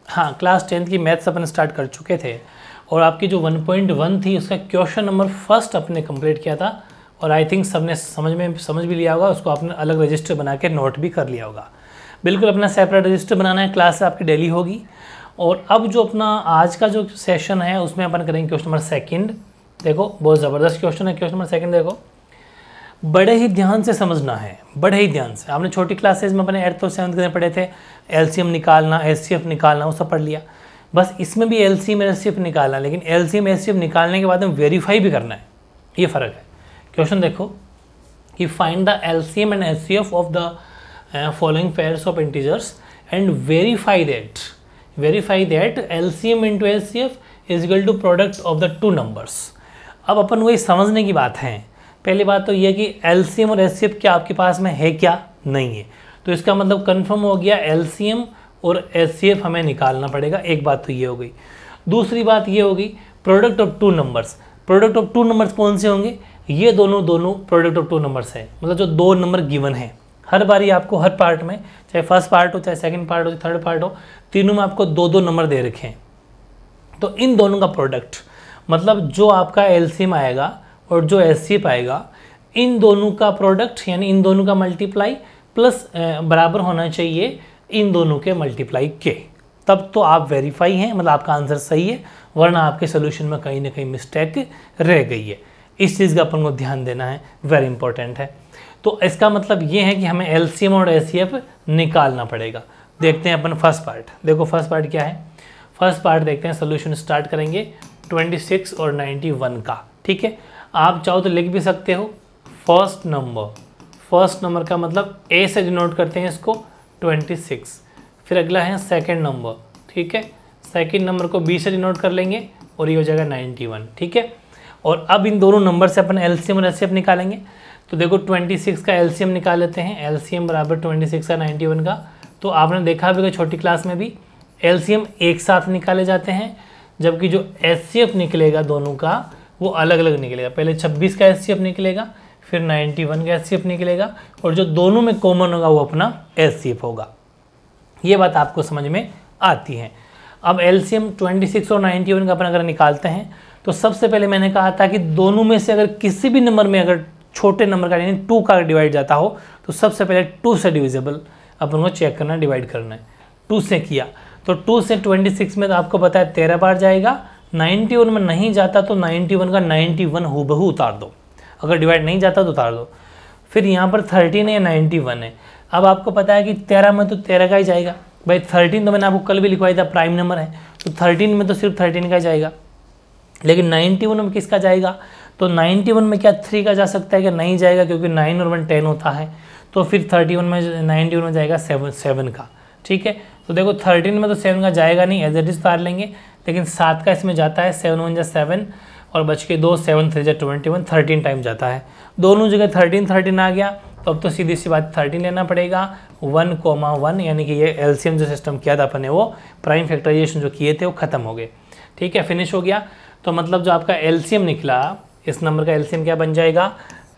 हाँ, class 10th की maths अपन start कर चुके थे और आपकी जो 1.1 थी उसका क्वेश्चन नंबर फर्स्ट अपने कंप्लीट किया था और आई थिंक सबने समझ भी लिया होगा, उसको आपने अलग रजिस्टर बना के नोट भी कर लिया होगा। बिल्कुल अपना सेपरेट रजिस्टर बनाना है, क्लास आपकी डेली होगी। और अब जो अपना आज का जो सेशन है उसमें अपन करेंगे क्वेश्चन नंबर सेकंड। देखो बहुत ज़बरदस्त क्वेश्चन है, क्वेश्चन नंबर सेकंड देखो, बड़े ही ध्यान से समझना है, बड़े ही ध्यान से। आपने छोटी क्लासेज में अपने 8th और 7th में पढ़े थे, एलसीएम निकालना, एचसीएफ निकालना, वो सब पढ़ लिया। बस इसमें भी एलसीएम एचसीएफ निकालना, लेकिन एलसीएम एचसीएफ निकालने के बाद में वेरीफाई भी करना है, ये फ़र्क है। क्वेश्चन देखो कि find the LCM and HCF of the following pairs of integers and verify that LCM into HCF is equal to product of the two numbers. अब अपन वही समझने की बात है। पहली बात तो ये कि एलसीएम और एचसीएफ क्या आपके पास में है, क्या नहीं है, तो इसका मतलब कंफर्म हो गया एलसीएम और एचसीएफ हमें निकालना पड़ेगा। एक बात तो ये हो गई। दूसरी बात ये होगी product of two numbers. Product of two numbers कौन से होंगे, ये दोनों प्रोडक्ट ऑफ टू नंबर्स है, मतलब जो दो नंबर गिवन है। हर बारी आपको हर पार्ट में, चाहे फर्स्ट पार्ट हो, चाहे सेकंड पार्ट हो, थर्ड पार्ट हो, तीनों में आपको दो नंबर दे रखे हैं। तो इन दोनों का प्रोडक्ट मतलब जो आपका एलसीएम आएगा और जो एचसीएफ आएगा, इन दोनों का प्रोडक्ट यानी इन दोनों का मल्टीप्लाई प्लस बराबर होना चाहिए इन दोनों के मल्टीप्लाई के, तब तो आप वेरीफाई हैं, मतलब आपका आंसर सही है, वरना आपके सोल्यूशन में कहीं ना कहीं मिस्टेक रह गई है। इस चीज़ का अपन को ध्यान देना है, वेरी इंपॉर्टेंट है। तो इसका मतलब ये है कि हमें एलसीएम और एचसीएफ निकालना पड़ेगा। देखते हैं अपन फर्स्ट पार्ट। देखो फर्स्ट पार्ट क्या है, फर्स्ट पार्ट देखते हैं। सोल्यूशन स्टार्ट करेंगे 26 और 91 का, ठीक है। आप चाहो तो लिख भी सकते हो फर्स्ट नंबर का मतलब ए से डिनोट करते हैं इसको 26, फिर अगला है सेकंड नंबर, ठीक है। सेकंड नंबर को बी से डिनोट कर लेंगे और ये हो जाएगा 91, ठीक है। और अब इन दोनों नंबर से अपन एलसीएम और एचसीएफ निकालेंगे। तो देखो 26 का एलसीएम निकाल लेते हैं, एलसीएम बराबर 26 का 91 का। तो आपने देखा भी कि छोटी क्लास में भी एलसीएम एक साथ निकाले जाते हैं, जबकि जो एचसीएफ निकलेगा दोनों का वो अलग अलग निकलेगा। पहले 26 का एचसीएफ निकलेगा, फिर 91 का एचसीएफ निकलेगा, और जो दोनों में कॉमन होगा वो अपना एचसीएफ होगा। ये बात आपको समझ में आती है। अब एलसीएम 26 और 91 का अपन अगर निकालते हैं तो सबसे पहले मैंने कहा था कि दोनों में से अगर किसी भी नंबर में अगर छोटे नंबर का यानी 2 का डिवाइड जाता हो तो सबसे पहले 2 से डिविजिबल अपन को चेक करना, डिवाइड करना है। 2 से किया तो 2 से 26 में तो आपको पता है 13 बार जाएगा। 91 में नहीं जाता तो 91 का 91 हूबहू उतार दो, अगर डिवाइड नहीं जाता तो उतार दो। फिर यहाँ पर 13 है या 91 है। अब आपको पता है कि 13 में तो 13 का ही जाएगा भाई। 13 तो मैंने आपको कल भी लिखवाया था, प्राइम नंबर है, तो 13 में तो सिर्फ 13 का जाएगा। लेकिन 91 में किसका जाएगा, तो 91 में क्या 3 का जा सकता है, क्या नहीं जाएगा, क्योंकि 9 और 1 10 होता है। तो फिर 31 में 91 में जाएगा 7 का, ठीक है। तो देखो 13 में तो 7 का जाएगा नहीं, एज इट इज उतार लेंगे, लेकिन 7 का इसमें जाता है। 7 1 7 और बच के 2, 7 3 21, 13 टाइम जाता है। दोनों जगह 13 आ गया, तो अब तो सीधी सी बात 13 लेना पड़ेगा। 1,1 यानी कि ये एलसीएम जो सिस्टम किया था अपन ने, वो प्राइम फैक्टराइजेशन जो किए थे वो खत्म हो गए, ठीक है, फिनिश हो गया। तो मतलब जो आपका एलसीएम निकला, इस नंबर का एलसीएम क्या बन जाएगा,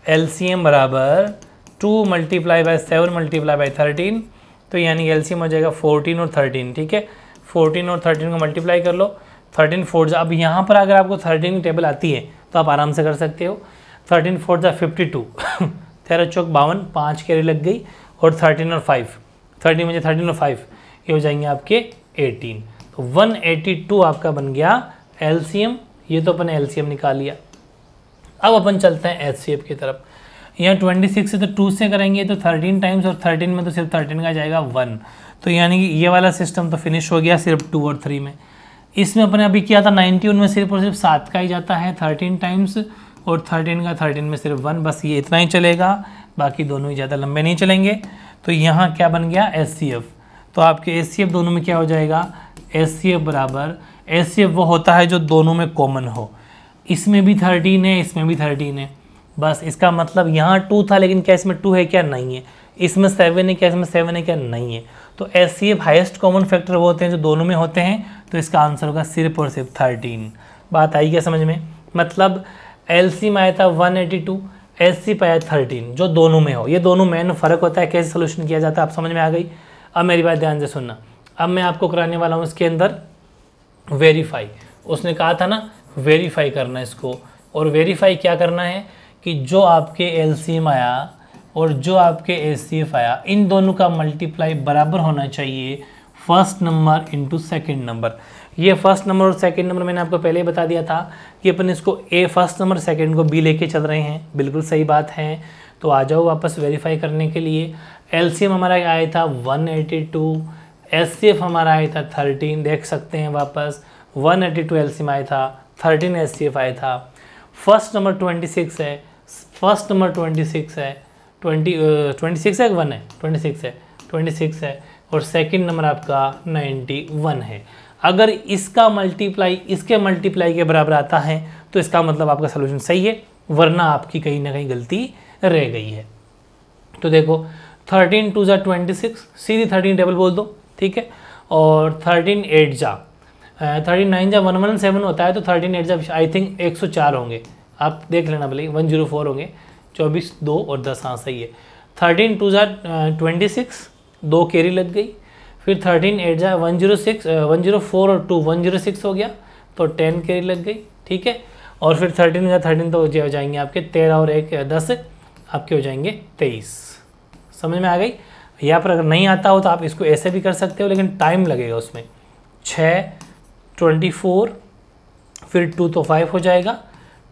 एलसीएम बराबर 2 × 7 × 13, तो यानी एलसीएम हो जाएगा 14 और 13, ठीक है। 14 और 13 को मल्टीप्लाई कर लो, 13 4 अब यहाँ पर अगर आपको 13 की टेबल आती है तो आप आराम से कर सकते हो। 13 4 52 13 चौक 52, 5 कैरी लग गई, और 13 और 5, 13 में 13 और 5 ये हो जाएंगे आपके 18। तो 182 आपका बन गया एलसीएम। ये तो अपन एलसीएम निकाल लिया। अब अपन चलते हैं एचसीएफ की तरफ। यहाँ 26 से तो 2 से करेंगे तो 13 टाइम्स, और 13 में तो सिर्फ 13 का जाएगा 1, तो यानी कि ये वाला सिस्टम तो फिनिश हो गया सिर्फ 2 और 3 में। इसमें अपने अभी किया था 91 में सिर्फ और सिर्फ 7 का ही जाता है 13 टाइम्स, और 13 का 13 में सिर्फ 1, बस ये इतना ही चलेगा, बाकी दोनों ही ज़्यादा लंबे नहीं चलेंगे। तो यहाँ क्या बन गया एचसीएफ। तो आपके एचसीएफ दोनों में क्या हो जाएगा, एचसीएफ बराबर, एचसीएफ वो होता है जो दोनों में कॉमन हो। इसमें भी 13 है, इसमें भी 13 है, बस इसका मतलब यहाँ 2 था, लेकिन क्या इसमें 2 है क्या, नहीं है। इसमें 7 है क्या, इसमें 7 है क्या, नहीं है। तो एचसीएफ हाईएस्ट कॉमन फैक्टर वो होते हैं जो दोनों में होते हैं, तो इसका आंसर होगा सिर्फ और सिर्फ 13। बात आई क्या समझ में, मतलब एलसीएम आया था 182, एचसीएफ आया 13, जो दोनों में हो। ये दोनों मेन फ़र्क होता है, कैसे सोल्यूशन किया जाता है, आप समझ में आ गई। अब मेरी बात ध्यान से सुनना। अब मैं आपको कराने वाला हूँ इसके अंदर वेरीफाई। उसने कहा था ना वेरीफाई करना इसको, और वेरीफाई क्या करना है कि जो आपके एलसीएम आया और जो आपके एचसीएफ आया, इन दोनों का मल्टीप्लाई बराबर होना चाहिए first number into second number. ये फर्स्ट नंबर और सेकंड नंबर मैंने आपको पहले ही बता दिया था कि अपन इसको ए फर्स्ट नंबर सेकंड को बी लेके चल रहे हैं, बिल्कुल सही बात है। तो आ जाओ वापस वेरीफाई करने के लिए। एलसीएम हमारा आया था 182, एचसीएफ हमारा आया था 13, देख सकते हैं वापस 182 एलसीएम आया था, 13 एचसीएफ आया था। फर्स्ट नंबर 26 है, फर्स्ट नंबर 26 है, 26 है 1 है 26 है, और सेकंड नंबर आपका 91 है। अगर इसका मल्टीप्लाई इसके मल्टीप्लाई के बराबर आता है तो इसका मतलब आपका सोल्यूशन सही है, वरना आपकी कहीं ना कहीं गलती रह गई है। तो देखो 13 2 जा 26, सीधी 13 टेबल बोल दो, ठीक है। और 13 8 जा 39 जा 117 होता है, तो 13 8 जा आई थिंक 104 होंगे, आप देख लेना भले 104 होंगे, 24 2 और 10, हाँ सही है। 13 2 जा 26, 2 कैरी लग गई। फिर 13 8 जा 106, 104 और 2 106 हो गया, तो 10 कैरी लग गई, ठीक है। और फिर 13 या 13 तो हो जाएंगे आपके 13 और 1 10, आपके हो जाएंगे 23। समझ में आ गई। यहाँ पर अगर नहीं आता हो तो आप इसको ऐसे भी कर सकते हो, लेकिन टाइम लगेगा उसमें। 6 24, फिर 2 तो 5 हो जाएगा,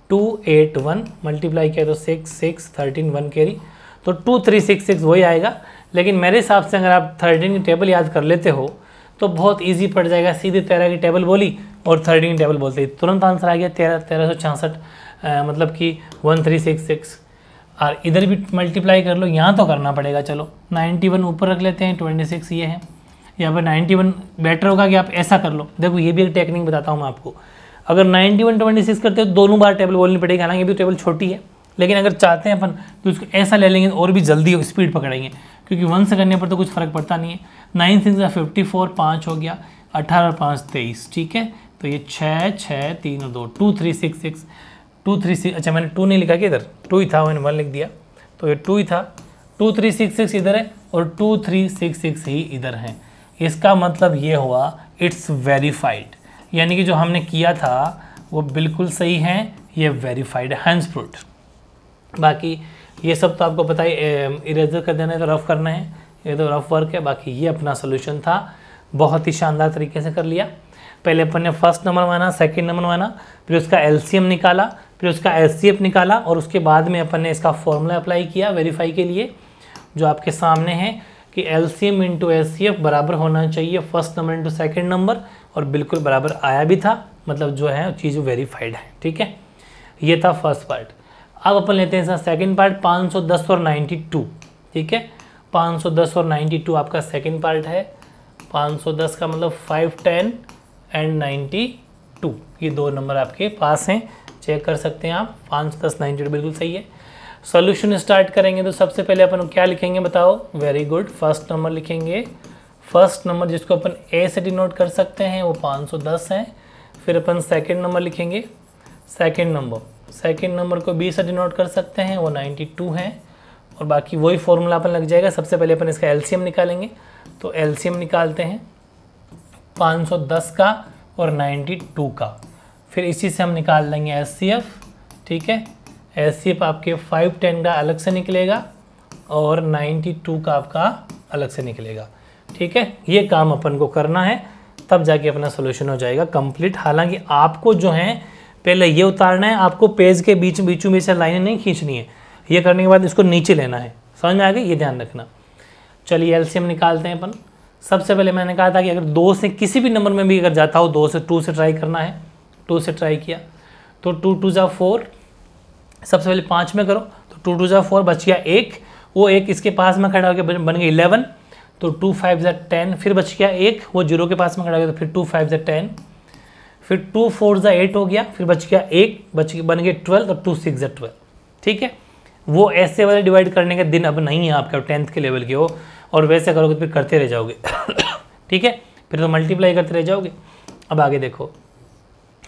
2 8 1 मल्टीप्लाई किया तो 6 6 13 1 कैरी, तो 2366 वही आएगा। लेकिन मेरे हिसाब से अगर आप 13 की टेबल याद कर लेते हो तो बहुत इजी पड़ जाएगा। सीधे 13 की टेबल बोली और 13 की टेबल बोलते ही तुरंत आंसर आ गया 1366, मतलब कि 1366। और इधर भी मल्टीप्लाई कर लो, यहाँ तो करना पड़ेगा। चलो 91 ऊपर रख लेते हैं, 26 ये है। यहाँ पर 91 बेटर होगा कि आप ऐसा कर लो। देखो ये भी एक टेक्निक बताता हूँ मैं आपको। अगर 91 26 करते हो दोनों बार टेबल बोलनी पड़ेगी, हालांकि ये भी टेबल छोटी है, लेकिन अगर चाहते हैं अपन तो इसको ऐसा ले लेंगे और भी जल्दी स्पीड पकड़ेंगे, क्योंकि 1 से करने पर तो कुछ फ़र्क पड़ता नहीं है। 9 6 54, 5 हो गया, 18 और 5 23, ठीक है। तो ये 6 6 3 और 2 2366 236, अच्छा मैंने 2 नहीं लिखा कि इधर 2 ही था, मैंने 1 लिख दिया, तो ये 2 ही था। 2366 इधर है और 2366 ही इधर है। इसका मतलब ये हुआ इट्स वेरीफाइड, यानी कि जो हमने किया था वो बिल्कुल सही है, ये वेरीफाइड है, हैंड्स प्रूव्ड। बाकी ये सब तो आपको पता ही, इरेजर कर देना है तो रफ करना है, ये तो रफ वर्क है। बाकी ये अपना सोल्यूशन था, बहुत ही शानदार तरीके से कर लिया। पहले अपन ने फर्स्ट नंबर माना, सेकंड नंबर माना, फिर उसका एलसीएम निकाला, फिर उसका एचसीएफ निकाला, और उसके बाद में अपन ने इसका फॉर्मूला अप्लाई किया वेरीफाई के लिए, जो आपके सामने है कि एलसीएम इंटू एचसीएफ बराबर होना चाहिए first number into second number, और बिल्कुल बराबर आया भी था, मतलब जो है चीज़ वेरीफाइड है, ठीक है। ये था फर्स्ट पार्ट। अब अपन लेते हैं इसका सेकंड पार्ट, 510 और 92, ठीक है। 510 और 92 आपका सेकंड पार्ट है। 510 का मतलब 5 10 एंड 92, ये 2 नंबर आपके पास हैं, चेक कर सकते हैं आप। 510 92 बिल्कुल सही है। सॉल्यूशन स्टार्ट करेंगे तो सबसे पहले अपन क्या लिखेंगे बताओ? वेरी गुड, फर्स्ट नंबर लिखेंगे। फर्स्ट नंबर जिसको अपन ए से डिनोट कर सकते हैं वो 510 है। फिर अपन सेकंड नंबर लिखेंगे, सेकंड नंबर को बी से डिनोट कर सकते हैं, वो 92 है। और बाकी वही फॉर्मूला अपन लग जाएगा। सबसे पहले अपन इसका एलसीएम निकालेंगे, तो एलसीएम निकालते हैं 510 का और 92 का। फिर इसी से हम निकाल लेंगे एचसीएफ, ठीक है। एचसीएफ आपके 5 10 का अलग से निकलेगा और 92 का आपका अलग से निकलेगा, ठीक है। ये काम अपन को करना है, तब जाके अपना सोल्यूशन हो जाएगा कंप्लीट। हालांकि आपको जो है पहले ये उतारना है, आपको पेज के बीचों बीच से लाइनें नहीं खींचनी है। ये करने के बाद इसको नीचे लेना है, समझ में आ गई? ये ध्यान रखना। चलिए एलसीएम निकालते हैं अपन। सबसे पहले मैंने कहा था कि अगर 2 से किसी भी नंबर में भी अगर जाता हो, 2 से ट्राई करना है। 2 से ट्राई किया तो 2 2 जा 4, सबसे पहले 5 में करो तो 2 2 जा 4, बच गया 1, वो 1 इसके पास में खड़ा होकर बन गया 11, तो 2 5 जा 10, फिर बच गया 1, वो 0 के पास में खड़ा हो गया, तो फिर 2 5 जा 10, फिर 2 4 जा 8 हो गया, फिर बच गया 1, बन गया 12, और 2 6 जा 12, ठीक है। वो ऐसे वाले डिवाइड करने के दिन अब नहीं है आपके, 10th के लेवल के हो, और वैसे करोगे तो फिर करते रह जाओगे ठीक है, फिर तो मल्टीप्लाई करते रह जाओगे। अब आगे देखो,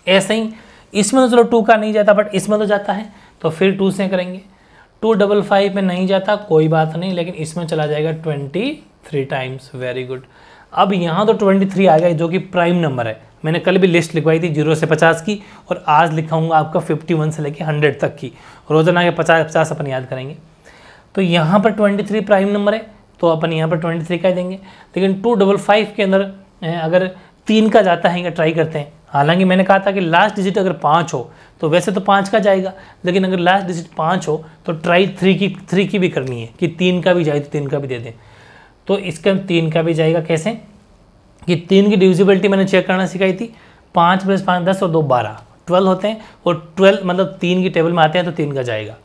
ऐसे ही इसमें तो चलो 2 का नहीं जाता, बट इसमें तो जाता है, तो फिर 2 से करेंगे। 2 5 5 में नहीं जाता कोई बात नहीं, लेकिन इसमें चला जाएगा 23 टाइम्स। Very good. अब यहाँ तो 23 आ गया जो कि प्राइम नंबर है। मैंने कल भी लिस्ट लिखवाई थी 0 से 50 की, और आज लिखाऊंगा आपका 51 से लेके 100 तक की। रोजाना के 50 अपन याद करेंगे। तो यहाँ पर 23 प्राइम नंबर है, तो अपन यहाँ पर 23 का देंगे। लेकिन 255 के अंदर अगर 3 का जाता है, ट्राई करते हैं। हालांकि मैंने कहा था कि लास्ट डिजिट अगर 5 हो तो वैसे तो 5 का जाएगा, लेकिन अगर लास्ट डिजिट 5 हो तो ट्राई 3 की भी करनी है कि 3 का भी जाए तो 3 का भी दे दें। तो इसका 3 का भी जाएगा। कैसे कि 3 की डिविजिबिलिटी मैंने चेक करना सिखाई थी। 5 + 5 10 और 2 12 12 होते हैं, और 12 मतलब 3 की टेबल में आते हैं तो 3 का जाएगा।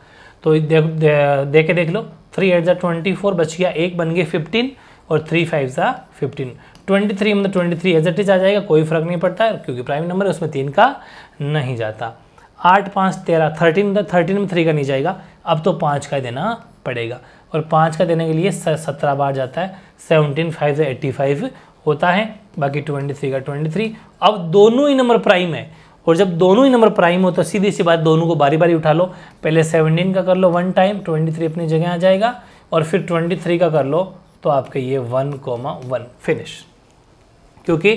तो देख लो 3 8 24 बच गया, 1 बन गए 15 और 3 5 15। 23 मतलब 23 एज इट इज आ जाएगा, कोई फर्क नहीं पड़ता है क्योंकि प्राइम नंबर है, उसमें 3 का नहीं जाता। 8 5 13 13 में 3 का नहीं जाएगा, अब तो 5 का देना पड़ेगा, और 5 का देने के लिए 17 बार जाता है। 17 5 85 होता है, बाकी 23 का 23। अब दोनों ही नंबर प्राइम है, और जब दोनों ही नंबर प्राइम हो तो सीधी सी बात, दोनों को बारी बारी उठा लो। पहले 17 का कर लो 1 टाइम, 23 अपनी जगह आ जाएगा, और फिर 23 का कर लो तो आपके ये 1,1 फिनिश। क्योंकि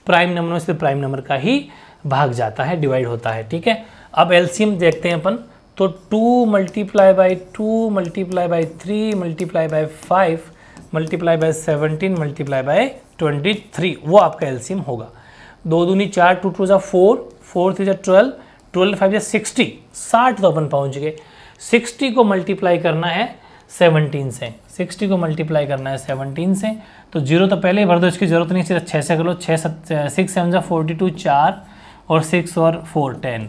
प्राइम नंबर से प्राइम नंबर का ही भाग जाता है, डिवाइड होता है। ठीक है, अब एलसीएम देखते हैं अपन। तो 2 × 2 × 3 × 5 × 17 × 23 वो आपका एलसीएम होगा। 2 दूनी 4, 2 2 4, 4 3 12, 12 5 60, 60 तो अपन पहुंच गए। 60 को मल्टीप्लाई करना है 17 से, 60 को मल्टीप्लाई करना है 17 से। तो 0 तो पहले ही भर दो, इसकी जरूरत नहीं, सिर्फ 6 से कर लो। 6 7 42 4 और 6 और 4 10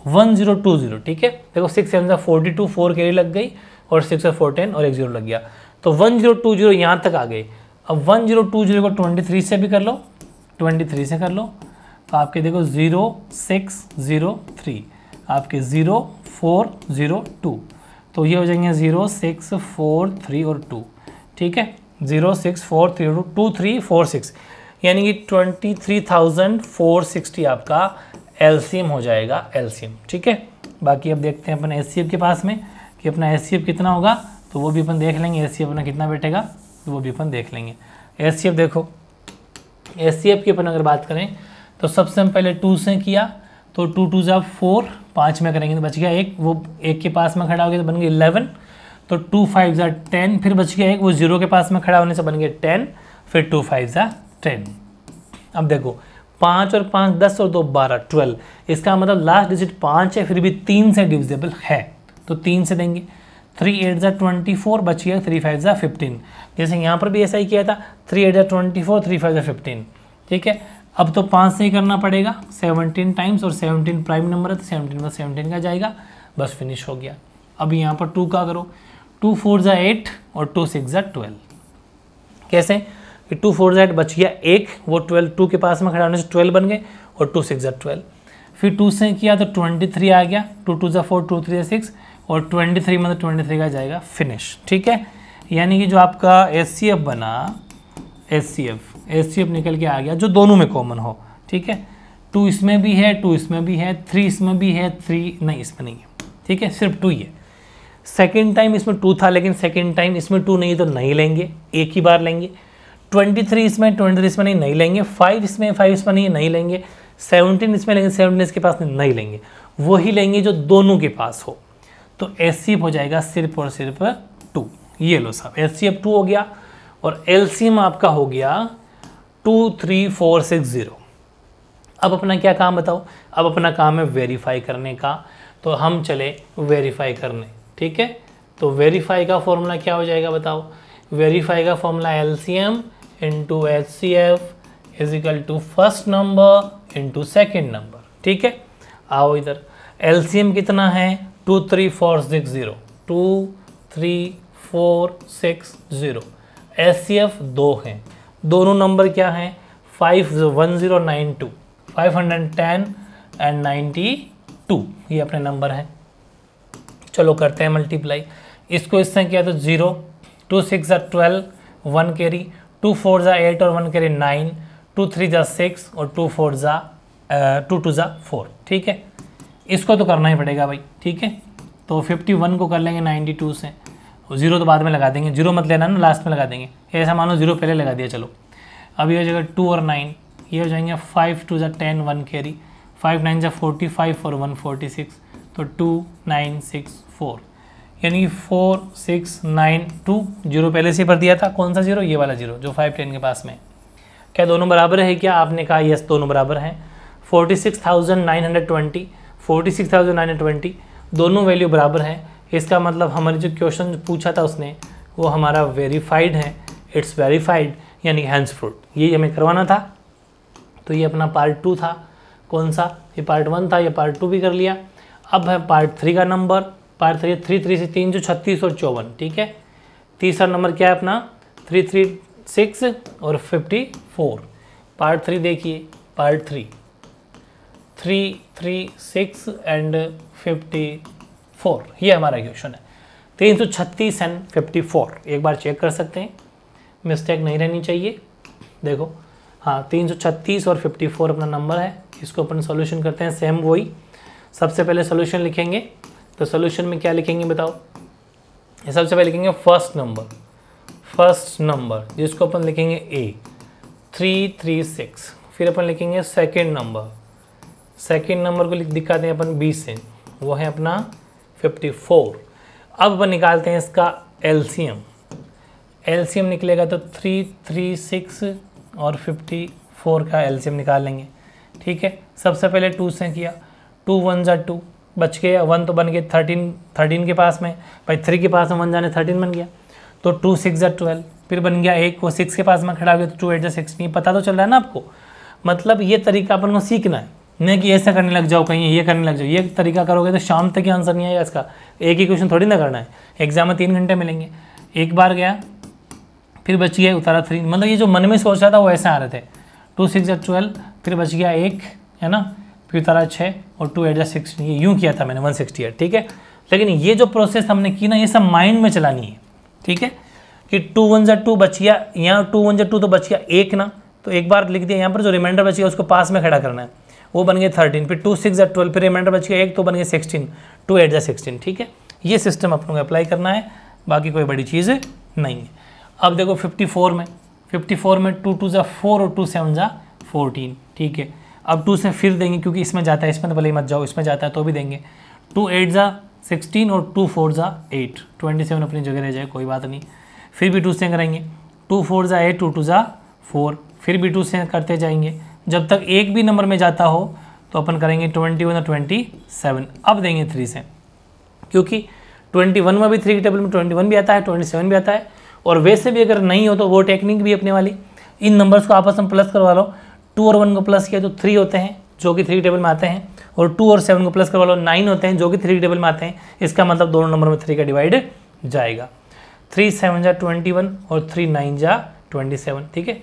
1020। ठीक है, देखो 6 7 42 4 के लिए लग गई, और 6 और 4 10 और एक 0 लग गया, तो 1020 यहाँ तक आ गए। अब 1020 को 23 से भी कर लो, 23 से कर लो, तो आपके देखो 0 6 0 3, आपके 0 4 0 2, तो ये हो जाएंगे 0 6 4 3 और 2। ठीक है, 0 6 4 3 और 2 3 4 6, यानी कि 23,460 आपका एलसीएम हो जाएगा, एलसीएम। ठीक है, बाकी अब देखते हैं अपन एचसीएफ के पास में कि अपना एचसीएफ कितना होगा, तो वो भी अपन देख लेंगे। एचसीएफ अपना कितना बैठेगा तो वो भी अपन देख लेंगे। एचसीएफ देखो, एचसीएफ की अपन अगर बात करें तो सबसे हम पहले 2 से किया, तो 2 2 4, 5 में करेंगे तो बच गया 1, वो 1 के पास में खड़ा हो गया तो बन गया 11, तो 2 5 10, फिर बच गया 1, वो 0 के पास में खड़ा होने से बन गया 10, फिर 2 5 10। अब देखो 5 और 5 10 और 2 12 12, इसका मतलब लास्ट डिजिट 5 है, फिर भी 3 से डिविजिबल है, तो 3 से देंगे। 3 8 24 बच गया, 3 5 15, जैसे यहाँ पर भी ऐसा ही किया था, 3 8 24 3 5 15। ठीक है, अब तो 5 से ही करना पड़ेगा 17 टाइम्स, और 17 प्राइम नंबर है तो 17 में 17 का जाएगा, बस फिनिश हो गया। अब यहाँ पर 2 का करो, 2 4 8 और 2 6 12। कैसे कि 2 4 8 बच गया 1, वो 12 2 के पास में खड़ा होने से 12 बन गए, और 2 6 12। फिर 2 से किया तो 23 आ गया, 2 2 4 2 3 6, और 23 मतलब 23 का जाएगा फिनिश। ठीक है, यानी कि जो आपका एचसीएफ बना, एचसीएफ निकल के आ गया जो दोनों में कॉमन हो। ठीक है, 2 इसमें भी है, 2 इसमें भी है, 3 इसमें भी है, 3 नहीं इसमें नहीं है। ठीक है, सिर्फ 2 ही है। सेकेंड टाइम इसमें 2 था, लेकिन सेकेंड टाइम इसमें 2 नहीं तो नहीं लेंगे, एक ही बार लेंगे। 23 इसमें, 23 इसमें नहीं लेंगे। 5 इसमें, 5 इसमें नहीं लेंगे। 17 इसमें लेंगे, 17 इसके पास नहीं लेंगे, वही लेंगे जो दोनों के पास हो। तो एचसीएफ हो जाएगा सिर्फ और सिर्फ 2। ये लो साहब, एचसीएफ 2 हो गया, और एलसीएम आपका हो गया 23460। अब अपना क्या काम बताओ, अब अपना काम है वेरीफाई करने का, तो हम चले वेरीफाई करने। ठीक है, तो वेरीफाई का फॉर्मूला क्या हो जाएगा बताओ। वेरीफाई का formula LCM into HCF is equal to first number into second number. ठीक है, आओ इधर, एलसीएम कितना है 23460, 23460। एचसीएफ 2 हैं, दोनों नंबर क्या हैं 51092, 510 एंड 92, ये अपने नंबर हैं। चलो करते हैं मल्टीप्लाई, इसको इससे किया तो 0, 2 6 12, 1 कैरी, 2 4 8 और 1 कैरी 9, 2 3 6 और 2 4 2 2 4। ठीक है, इसको तो करना ही पड़ेगा भाई। ठीक है, तो 51 को कर लेंगे 92 से, 0 तो बाद में लगा देंगे, 0 मत लेना ना, लास्ट में लगा देंगे। ऐसा मानो 0 पहले लगा दिया। चलो अब ये हो जाएगा 2 और 9, ये हो जाएंगे 5 2 10 1 कैरी, 5 9 45 और 1 46, तो 2 9 6 4, यानी 4 6 9 2, जीरो पहले से भर दिया था। कौन सा जीरो? ये वाला जीरो जो 5 10 के पास में। क्या दोनों बराबर है क्या? आपने कहा यस दोनों बराबर हैं। 46,920 46,920 दोनों वैल्यू बराबर हैं। इसका मतलब हमारी जो क्वेश्चन पूछा था उसने वो हमारा वेरीफाइड है, इट्स वेरीफाइड, यानी हैंड्स फ्रूट। ये हमें करवाना था। तो ये अपना पार्ट 2 था। कौन सा? ये पार्ट 1 था, ये पार्ट 2 भी कर लिया। अब है पार्ट 3 का नंबर। पार्ट 3 3 3 से 3 जो 36 और 54, ठीक है। तीसरा नंबर क्या है अपना? 3 3 6 और 54। पार्ट 3 देखिए, पार्ट 3 3 3 6 एंड 54, ये हमारा क्वेश्चन है। 336 एंड 54 एक बार चेक कर सकते हैं, मिस्टेक नहीं रहनी चाहिए। देखो हाँ, 336 और 54 अपना नंबर है। इसको अपन सॉल्यूशन करते हैं सेम वही। सबसे पहले सॉल्यूशन लिखेंगे, तो सॉल्यूशन में क्या लिखेंगे बताओ? ये सबसे पहले लिखेंगे फर्स्ट नंबर जिसको अपन लिखेंगे ए 336। फिर अपन लिखेंगे सेकंड नंबर को दिखाते हैं अपन बी से, वो है अपना 54। अब अपन निकालते हैं इसका एलसीएम निकलेगा तो 336 और 54 का एलसीएम निकाल लेंगे, ठीक है। सबसे पहले 2 से किया, 2 1 जा 2, बच गया 1 तो बन गए 13 के पास में, भाई 3 के पास में 1 जाने 13 बन गया, तो 2 6 जा 12, फिर बन गया 1 वो 6 के पास में खड़ा हो गया, तो 2 8 जा 16। पता तो चल रहा है ना आपको? मतलब ये तरीका अपन को सीखना है, नहीं कि ऐसा करने लग जाओ, कहीं ये करने लग जाओ। ये तरीका करोगे तो शाम तक ही आंसर नहीं आएगा इसका। एक ही क्वेश्चन थोड़ी ना करना है, एग्जाम में 3 घंटे मिलेंगे। एक बार गया, फिर बच गया, उतारा 3, मतलब ये जो मन में सोच रहा था वो ऐसे आ रहे थे। 2 6 जा 12, फिर बच गया 1, है ना, फिर उतारा 6 और 2 8 जा 16। ये यूँ किया था मैंने 168, ठीक है। लेकिन ये जो प्रोसेस हमने की ना, ये सब माइंड में चलानी है, ठीक है। कि 2 1 जा 2 बच गया, यहाँ 2 1 जा 2 तो बच गया 1 ना, तो एक बार लिख दिया। यहाँ पर जो रिमाइंडर बच गया उसको पास में खड़ा करना है, वो बन गया 13। फिर 2 6 जा 12, फिर रिमाइंडर बच गया 1 तो बन गया 16, 2 8 जा 16, ठीक है। ये सिस्टम अपन को अप्लाई करना है, बाकी कोई बड़ी चीज़ नहीं है। अब देखो 54 में 2 2 जा 4 और 2 7 जा 14, ठीक है। अब 2 से फिर देंगे क्योंकि इसमें जाता है, इसमें तो भले ही मत जाओ, इसमें जाता है तो भी देंगे। 2 8 जा 16 और 2 4 जा 8, 27 अपनी जगह रह जाए, कोई बात नहीं। फिर भी 2 से करेंगे, 2 4 जा 8, 2 2 जा 4, फिर भी 2 से करते जाएंगे जब तक एक भी नंबर में जाता हो, तो अपन करेंगे 21 और 27। अब देंगे 3 से, क्योंकि 21 में भी 3 की टेबल में 21 भी आता है, 27 भी आता है। और वैसे भी अगर नहीं हो तो वो टेक्निक भी अपने वाली, इन नंबर्स को आपस में प्लस करवा लो। 2 और 1 को प्लस किया तो 3 होते हैं जो कि 3 की टेबल में आते हैं, और 2 और 7 को प्लस करवा लो 9 होते हैं जो कि 3 की टेबल में आते हैं। इसका मतलब दोनों नंबर में 3 का डिवाइड जाएगा। 3 7 जा 21 और 3 9 जा 27, ठीक है।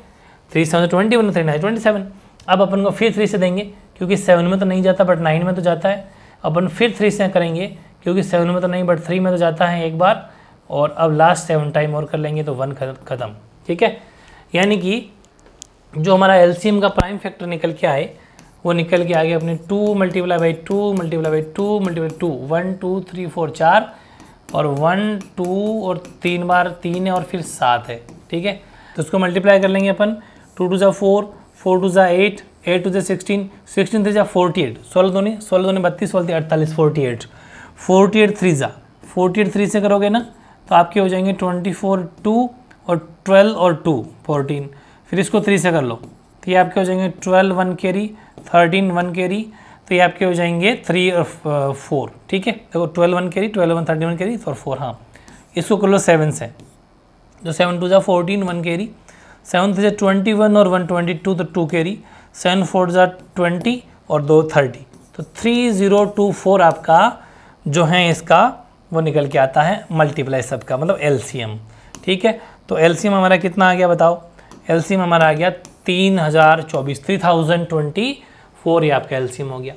3 7 जा 21 और 3 9 27। अब अपन को फिर 3 से देंगे, क्योंकि 7 में तो नहीं जाता बट 9 में तो जाता है। अपन फिर 3 से करेंगे, क्योंकि 7 में तो नहीं बट 3 में तो जाता है एक बार। और अब लास्ट 7 टाइम और कर लेंगे तो 1 खत्म, ठीक है। यानी कि जो हमारा एलसीएम का प्राइम फैक्टर निकल के आए, वो निकल के आ गया अपने 2 multiply by 2 multiply by 2 multiply 2, 1 2 3 4 4, और 1 2 और 3 बार 3 है और फिर 7 है, ठीक है। तो उसको मल्टीप्लाई कर लेंगे अपन। 2 2 जा 4, 4 2 जा 8, 8 2 जा 16, 16 3 जा 48, 16 दूनी 32, 16 48, 48, 48 3 जा 48 3 से करोगे ना तो आपके हो जाएंगे 24 2 और 12 और 2 14। फिर इसको 3 से कर लो तो ये आपके हो जाएंगे 12 1 कैरी, 13 1 कैरी, तो ये आपके हो जाएंगे 3 और 4, ठीक है। देखो 12 1 कैरी, 12 1 31 कैरी और 4, हाँ। इसको कर लो 7 से, जो 7 2 जा 14 1 कैरी, 7 3 जा 21 और 1 22 तो 2 कैरी, 7 4 जा 20 और 2 30, तो 3024 आपका जो है इसका वो निकल के आता है मल्टीप्लाई सबका, मतलब एलसीएम, ठीक है। तो एलसीएम हमारा कितना आ गया बताओ? एलसीएम हमारा आ गया 3024, 3024 ये आपका एलसीएम हो गया।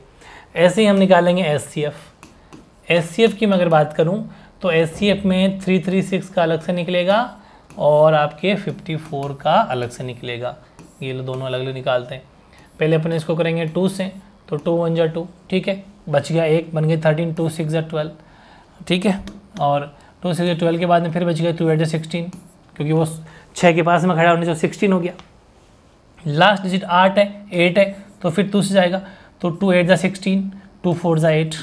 ऐसे ही हम निकालेंगे एचसीएफ की मैं अगर बात करूं तो एचसीएफ में 336 का अलग से निकलेगा और आपके 54 का अलग से निकलेगा। ये लो दोनों अलग अलग निकालते हैं। पहले अपन इसको करेंगे 2 से, तो 2 1 जा 2, ठीक है, बच गया 1, बन गए 13, 2 6 जा 12, ठीक है। और 2 6 जा 12 के बाद में फिर बच गया 2 8 जा 16, क्योंकि वो 6 के पास में खड़ा होने से 16 हो गया। लास्ट डिजिट 8 है, 8 है तो फिर 2 से जाएगा, तो 2 8 16, 2 4 8।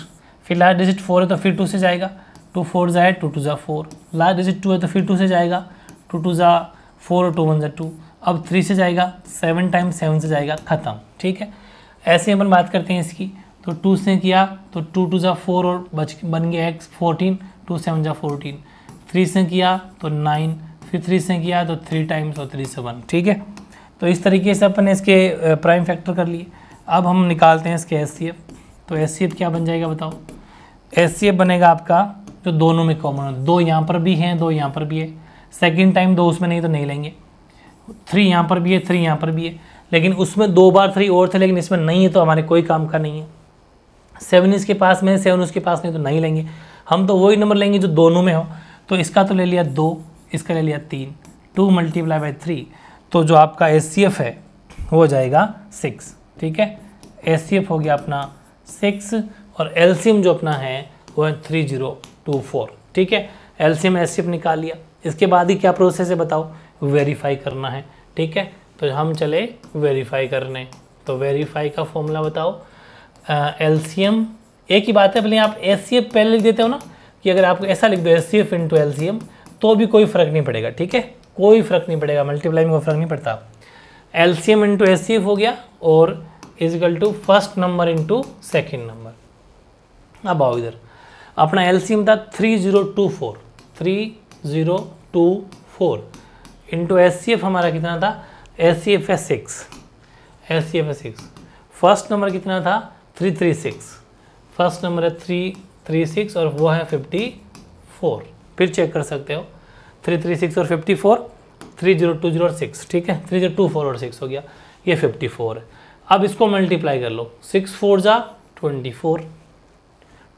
फिर लास्ट डिजिट 4 है तो फिर 2 से जाएगा, 2 4 8, 2 2 4। लास्ट डिजिट 2 है तो फिर 2 से जाएगा, 2 2 4 और 2 1 2। अब 3 से जाएगा, 7 टाइम्स 7 से जाएगा, ख़त्म। ठीक है, ऐसे अपन बात करते हैं इसकी। तो 2 से किया तो 2 2 4 और बन गया x 14, 2 7 14। 3 से किया तो 9, फिर 3 से किया तो 3 टाइम्स और 3 से 1। ठीक है, तो इस तरीके से अपन ने इसके प्राइम फैक्टर कर लिए। अब हम निकालते हैं इसके एचसीएफ। तो एचसीएफ क्या बन जाएगा बताओ? एचसीएफ बनेगा आपका जो दोनों में कॉमन हो, 2 यहाँ पर भी हैं, 2 यहाँ पर भी है। सेकंड टाइम 2 उसमें नहीं तो नहीं लेंगे। 3 यहाँ पर भी है, 3 यहाँ पर भी है, लेकिन उसमें 2 बार 3 और थे, लेकिन इसमें नहीं है तो हमारे कोई काम का नहीं है। 7 इसके पास में, 7 उसके पास नहीं तो नहीं लेंगे। हम तो वही नंबर लेंगे जो दोनों में हो। तो इसका तो ले लिया 2, इसका ले लिया 3, 2 × 3, तो जो आपका एचसीएफ है वो हो जाएगा 6। ठीक है, एचसीएफ हो गया अपना 6 और एलसीएम जो अपना है वो है 3024। ठीक है, एलसीएम एचसीएफ निकाल लिया। इसके बाद ही क्या प्रोसेस है बताओ? वेरीफाई करना है। ठीक है, तो हम चले वेरीफाई करने। तो वेरीफाई का फॉर्मूला बताओ। एलसीएम एक ही बात है, पहले आप एचसीएफ पहले लिख देते हो ना, कि अगर आपको ऐसा लिख दो एचसीएफ इंटू एलसीएम तो भी कोई फ़र्क नहीं पड़ेगा। ठीक है, कोई फ़र्क नहीं पड़ेगा, मल्टीप्लाई में कोई फ़र्क नहीं पड़ता। एलसीएम इंटू एचसीएफ हो गया और is equal to first number into second number. अब आओ इधर, अपना एलसीएम था 3024, 3024 इंटू एचसीएफ हमारा कितना था? एचसीएफ है 6, एचसीएफ है 6। फर्स्ट नंबर कितना था? 336, फर्स्ट नंबर है 336 और वो है 54। फिर चेक कर सकते हो, 336 और 54, 3020 और 6। ठीक है, 3024 और 6 हो गया, ये 54 है। अब इसको मल्टीप्लाई कर लो, 6 4 जा 24,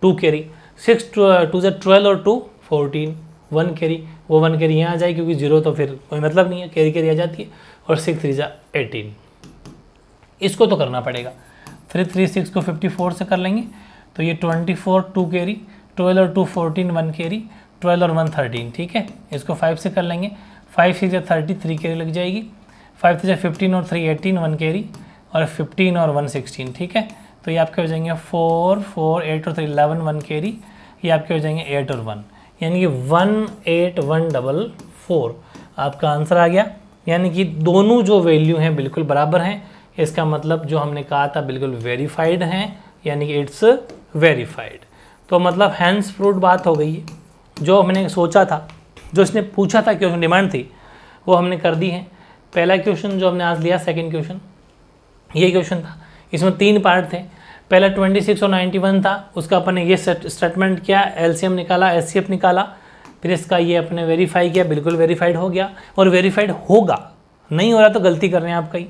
2 कैरी, 6 2 जा 12 और 2 14, 1 कैरी, वो 1 कैरी यहाँ आ जाए क्योंकि 0 तो फिर कोई मतलब नहीं है, कैरी कैरी आ जाती है, और 6 3 जा 18। इसको तो करना पड़ेगा। 336 को 54 से कर लेंगे तो ये 24 2 कैरी, 12 और 2 14, 1 कैरी, 12 और 1 13। ठीक है, इसको 5 से कर लेंगे, 5 6 जा 30, 3 कैरी लग जाएगी, 5 3 जा 15 और 3 18, 1 कैरी, और 15 और 1 16। ठीक है, तो ये आपके हो जाएंगे 4 4 8 और 3 11, 1 कैरी, ये आपके हो जाएंगे 8 और 1, यानी कि 18144 आपका आंसर आ गया। यानी कि दोनों जो वैल्यू हैं बिल्कुल बराबर हैं। इसका मतलब जो हमने कहा था बिल्कुल वेरीफाइड हैं, यानी कि इट्स वेरीफाइड। तो मतलब हैंड्स प्रूव्ड बात हो गई है। जो हमने सोचा था, जो इसने पूछा था, क्वेश्चन डिमांड थी, वो हमने कर दी है। पहला क्वेश्चन जो हमने आज लिया, सेकंड क्वेश्चन ये क्वेश्चन था, इसमें 3 पार्ट थे। पहला 26 और 91 था, उसका अपन ने ये स्टेटमेंट किया, एलसीएम निकाला, एचसीएफ निकाला, फिर इसका ये अपने वेरीफाई किया, बिल्कुल वेरीफाइड हो गया और वेरीफाइड होगा। नहीं हो रहा तो गलती कर रहे हैं आप कहीं।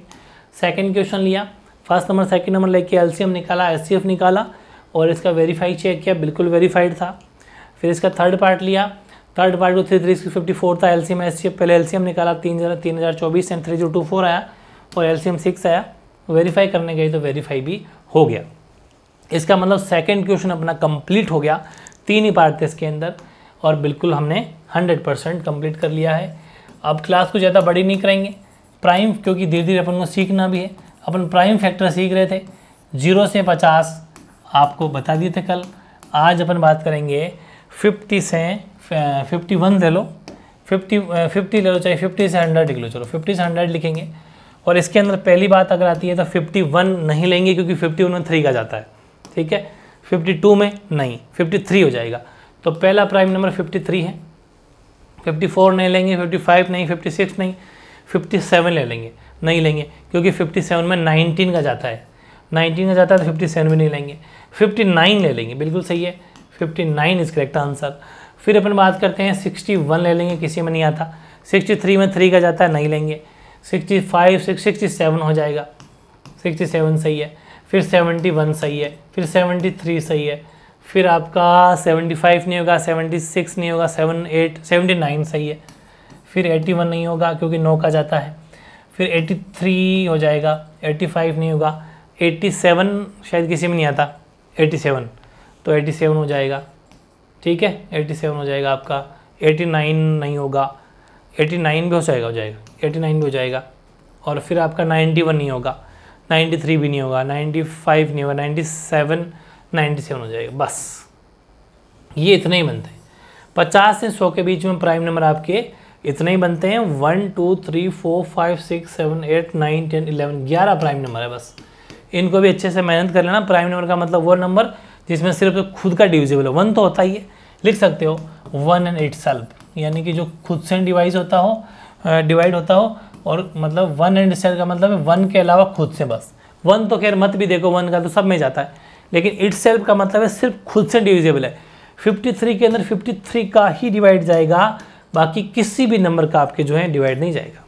सेकंड क्वेश्चन लिया, फर्स्ट नंबर सेकंड नंबर लेके एलसीएम निकाला, एचसीएफ निकाला और इसका वेरीफाई चेक किया, बिल्कुल वेरीफाइड था। फिर इसका थर्ड पार्ट लिया, थर्ड पार्ट को 354 था, एलसीएम एचसीएफ, पहले एलसीएम निकाला 3024 एंड 3024 आया और एलसीएम 6 आया, वेरीफाई करने गई तो वेरीफाई भी हो गया। इसका मतलब सेकंड क्वेश्चन अपना कंप्लीट हो गया। 3 ही पार्ट थे इसके अंदर और बिल्कुल हमने 100% कंप्लीट कर लिया है। अब क्लास को ज़्यादा बड़ी नहीं करेंगे, प्राइम, क्योंकि धीरे धीरे अपन को सीखना भी है। अपन प्राइम फैक्टर सीख रहे थे, 0 से 50 आपको बता दिए थे कल। आज अपन बात करेंगे 50 से 51 ले लो, 50 ले लो, चाहे 50 से 100 लिख लो, चलो 50 से 100 लिखेंगे। और इसके अंदर पहली बात अगर आती है तो 51 नहीं लेंगे क्योंकि 51 में 3 का जाता है। ठीक है, 52 में नहीं, 53 हो जाएगा। तो पहला प्राइम नंबर 53 है। 54 नहीं लेंगे, 55 नहीं, 56 नहीं, 57 ले लेंगे, नहीं लेंगे क्योंकि 57 में 19 का जाता है, 19 का जाता है तो 57 भी नहीं लेंगे। 59 ले लेंगे, बिल्कुल सही है, 59 इज करेक्ट आंसर। फिर अपन बात करते हैं 61 ले लेंगे, किसी में नहीं आता। 63 में 3 का जाता है, नहीं लेंगे। 65 67 हो जाएगा, 67 सही है। फिर 71 सही है, फिर 73 सही है, फिर आपका 75 नहीं होगा, 76 नहीं होगा, 79 सही है। फिर 81 नहीं होगा क्योंकि 9 का जाता है। फिर 83 हो जाएगा, 85 नहीं होगा, 87 शायद किसी में नहीं आता, 87 तो 87 हो जाएगा। ठीक है, 87 हो जाएगा आपका। 89 नहीं होगा, 89 भी हो जाएगा, 89 भी हो जाएगा। और फिर आपका 91 नहीं होगा, 93 भी नहीं होगा, 95 नहीं होगा, 97 हो जाएगा। बस ये इतने ही बनते हैं। 50 से 100 के बीच में प्राइम नंबर आपके इतने ही बनते हैं। 1 2 3 4 5 6 7 8 9 10 11 11 प्राइम नंबर है। बस इनको भी अच्छे से मेहनत कर लेना। प्राइम नंबर का मतलब वो नंबर जिसमें सिर्फ खुद का डिविजिबल है। 1 तो होता ही है, लिख सकते हो 1 एंड इटसेल्फ, यानी कि जो खुद से डिवाइड होता हो, और मतलब 1 एंड इटसेल्फ का मतलब है 1 के अलावा खुद से। बस 1 तो खैर मत भी देखो, 1 का तो सब में जाता है, लेकिन इटसेल्फ का मतलब है सिर्फ खुद से डिविजिबल है। 53 के अंदर 53 का ही डिवाइड जाएगा, बाकी किसी भी नंबर का आपके जो है डिवाइड नहीं जाएगा।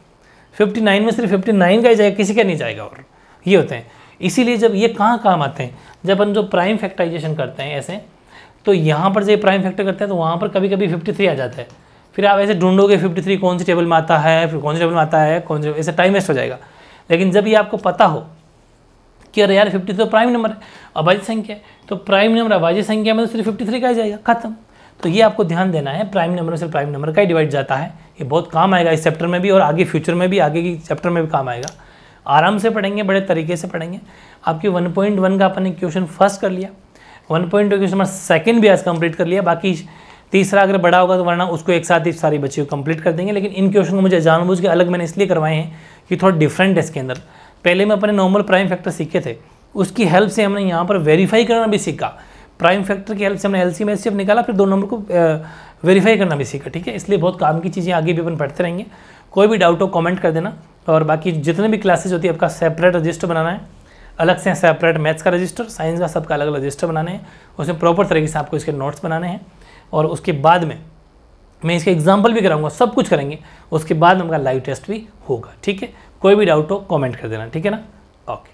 59 में सिर्फ 59 का ही जाएगा, किसी का नहीं जाएगा। और ये होते हैं। इसीलिए जब ये कहाँ काम आते हैं, जब हम जो प्राइम फैक्टराइजेशन करते हैं ऐसे, तो यहाँ पर जब प्राइम फैक्टर करते हैं तो वहाँ पर कभी कभी 53 आ जाता है। फिर आप ऐसे ढूंढोगे 53 कौन सी टेबल में आता है, फिर कौन सी टेबल में आता है, कौन से, ऐसे टाइम वेस्ट हो जाएगा। लेकिन जब ये आपको पता हो कि अरे यार 53 तो प्राइम नंबर है, अभाज्य संख्या है, तो प्राइम नंबर अभाज्य संख्या में तो सिर्फ 53 का ही जाएगा, खत्म। तो ये आपको ध्यान देना है, प्राइम नंबर से प्राइम नंबर का ही डिवाइड जाता है। ये बहुत काम आएगा इस चैप्टर में भी, और आगे फ्यूचर में भी, आगे की चैप्टर में भी काम आएगा। आराम से पढ़ेंगे, बड़े तरीके से पढ़ेंगे। आपकी 1.1 का अपन ने क्वेश्चन फर्स्ट कर लिया, 1.2 क्वेश्चन नंबर सेकंड भी आज कंप्लीट कर लिया। बाकी तीसरा अगर बड़ा होगा तो वरना उसको एक साथ ही सारी बच्चियों को कंप्लीट कर देंगे। लेकिन इन क्वेश्चन को मुझे जानबूझ के अलग मैंने इसलिए करवाए हैं कि थोड़ा डिफरेंट है इसके अंदर। पहले में अपने नॉर्मल प्राइम फैक्टर सीखे थे, उसकी हेल्प से हमने यहाँ पर वेरीफाई करना भी सीखा। प्राइम फैक्टर की हेल्प से हमने एलसीएम एचसीएफ निकाला, फिर 2 नंबर को वेरीफाई करना भी सीखा। ठीक है, इसलिए बहुत काम की चीज़ें आगे भी अपन पढ़ते रहेंगे। कोई भी डाउट हो कमेंट कर देना। और बाकी जितने भी क्लासेस होती है आपका सेपरेट रजिस्टर बनाना है, अलग से सेपरेट मैथ्स का रजिस्टर, साइंस का, सबका अलग अलग रजिस्टर बनाने हैं। उसमें प्रॉपर तरीके से आपको इसके नोट्स बनाने हैं। और उसके बाद में मैं इसके एग्जाम्पल भी कराऊंगा, सब कुछ करेंगे। उसके बाद उनका लाइव टेस्ट भी होगा। ठीक है, कोई भी डाउट हो कमेंट कर देना। ठीक है ना, ओके।